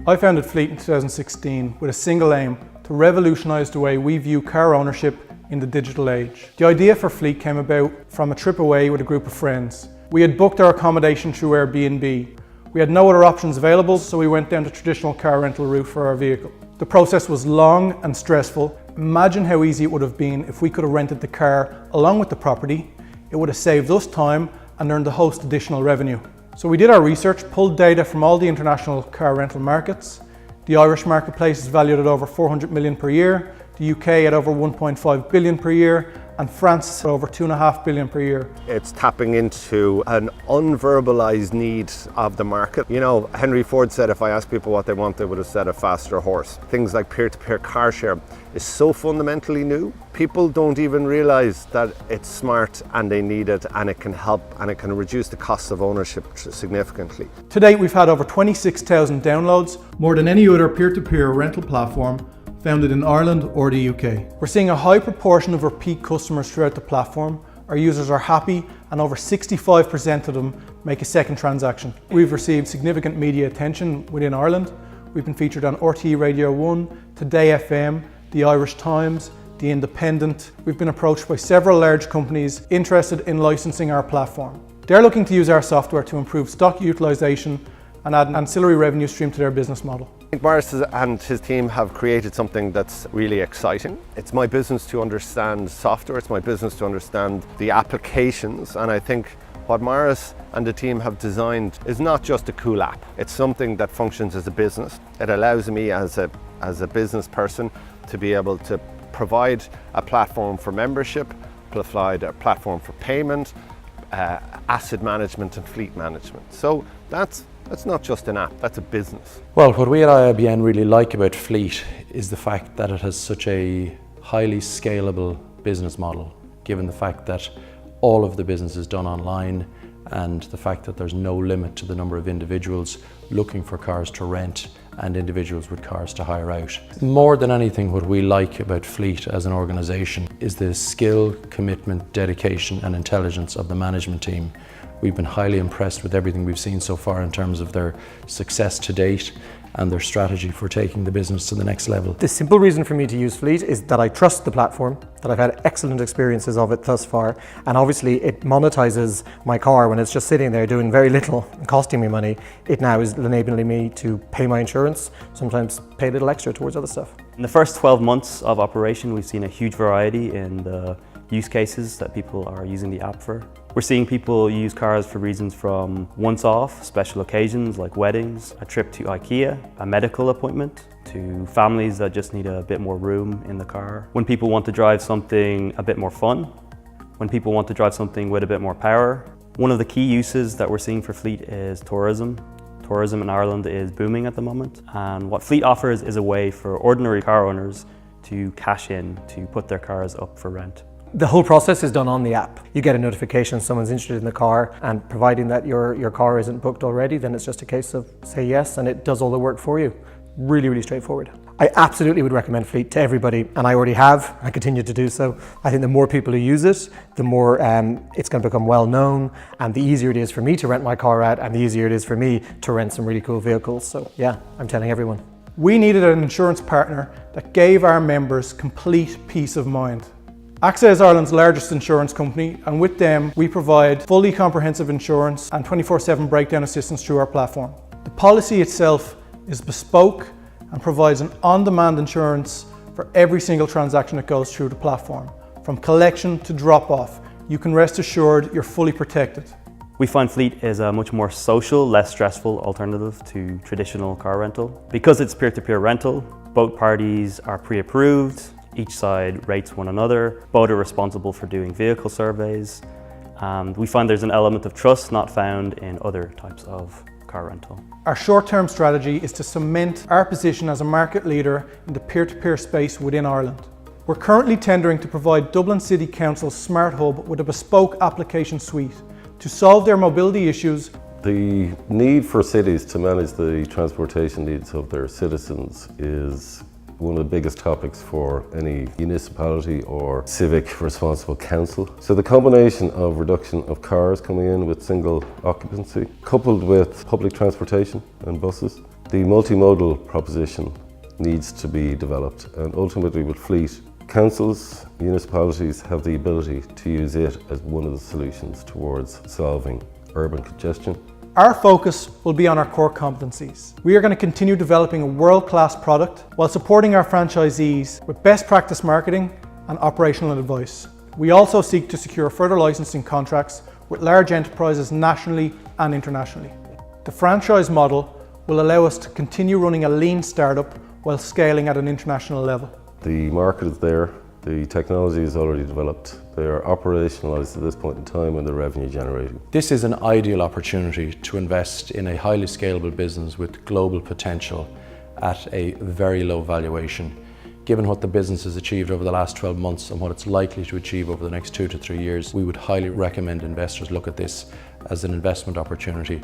I founded Fleet in 2016 with a single aim: to revolutionise the way we view car ownership in the digital age. The idea for Fleet came about from a trip away with a group of friends. We had booked our accommodation through Airbnb. We had no other options available, so we went down the traditional car rental route for our vehicle. The process was long and stressful. Imagine how easy it would have been if we could have rented the car along with the property. It would have saved us time and earned the host additional revenue. So we did our research, pulled data from all the international car rental markets. The Irish marketplace is valued at over 400 million per year, the UK at over 1.5 billion per year, and France at over 2.5 billion per year. It's tapping into an unverbalized need of the market. You know, Henry Ford said if I asked people what they want, they would have said a faster horse. Things like peer-to-peer car share is so fundamentally new. People don't even realize that it's smart and they need it, and it can help and it can reduce the costs of ownership significantly. To date, we've had over 26,000 downloads, more than any other peer-to-peer rental platform founded in Ireland or the UK. We're seeing a high proportion of repeat customers throughout the platform. Our users are happy and over 65% of them make a second transaction. We've received significant media attention within Ireland. We've been featured on RTE Radio 1, Today FM, the Irish Times, The Independent. We've been approached by several large companies interested in licensing our platform. They're looking to use our software to improve stock utilisation and add an ancillary revenue stream to their business model. I think Morris and his team have created something that's really exciting. It's my business to understand software, it's my business to understand the applications, and I think what Morris and the team have designed is not just a cool app. It's something that functions as a business. It allows me as a business person to be able to provide a platform for membership, provide a platform for payment, asset management and fleet management. So that's not just an app, that's a business. Well, what we at IIBN really like about Fleet is the fact that it has such a highly scalable business model, given the fact that all of the business is done online and the fact that there's no limit to the number of individuals looking for cars to rent and individuals with cars to hire out. More than anything, what we like about Fleet as an organisation is the skill, commitment, dedication and intelligence of the management team. We've been highly impressed with everything we've seen so far in terms of their success to date and their strategy for taking the business to the next level. The simple reason for me to use Fleet is that I trust the platform, that I've had excellent experiences of it thus far, and obviously it monetizes my car when it's just sitting there doing very little and costing me money. It now is enabling me to pay my insurance, sometimes pay a little extra towards other stuff. In the first 12 months of operation, we've seen a huge variety in the use cases that people are using the app for. We're seeing people use cars for reasons from once-off, special occasions like weddings, a trip to IKEA, a medical appointment, to families that just need a bit more room in the car. When people want to drive something a bit more fun, when people want to drive something with a bit more power. One of the key uses that we're seeing for Fleet is tourism. Tourism in Ireland is booming at the moment, and what Fleet offers is a way for ordinary car owners to cash in, to put their cars up for rent. The whole process is done on the app. You get a notification someone's interested in the car, and providing that your car isn't booked already, then it's just a case of say yes and it does all the work for you. Really, really straightforward. I absolutely would recommend Fleet to everybody, and I already have. I continue to do so. I think the more people who use it, the more it's going to become well known, and the easier it is for me to rent my car out, and the easier it is for me to rent some really cool vehicles. So yeah, I'm telling everyone. We needed an insurance partner that gave our members complete peace of mind. AXA is Ireland's largest insurance company, and with them we provide fully comprehensive insurance and 24/7 breakdown assistance through our platform. The policy itself is bespoke and provides an on-demand insurance for every single transaction that goes through the platform. From collection to drop-off, you can rest assured you're fully protected. We find Fleet is a much more social, less stressful alternative to traditional car rental. Because it's peer-to-peer rental, both parties are pre-approved, each side rates one another, both are responsible for doing vehicle surveys, and we find there's an element of trust not found in other types of car rental. Our short-term strategy is to cement our position as a market leader in the peer-to-peer space within Ireland. We're currently tendering to provide Dublin City Council's Smart Hub with a bespoke application suite to solve their mobility issues. The need for cities to manage the transportation needs of their citizens is one of the biggest topics for any municipality or civic responsible council. So the combination of reduction of cars coming in with single occupancy, coupled with public transportation and buses, The multimodal proposition needs to be developed, and ultimately with fleet, councils, municipalities have the ability to use it as one of the solutions towards solving urban congestion. Our focus will be on our core competencies. We are going to continue developing a world-class product while supporting our franchisees with best practice marketing and operational advice. We also seek to secure further licensing contracts with large enterprises nationally and internationally. The franchise model will allow us to continue running a lean startup while scaling at an international level. The market is there, the technology is already developed, they are operationalised at this point in time and they're revenue generating. This is an ideal opportunity to invest in a highly scalable business with global potential at a very low valuation. Given what the business has achieved over the last 12 months and what it's likely to achieve over the next 2 to 3 years, we would highly recommend investors look at this as an investment opportunity.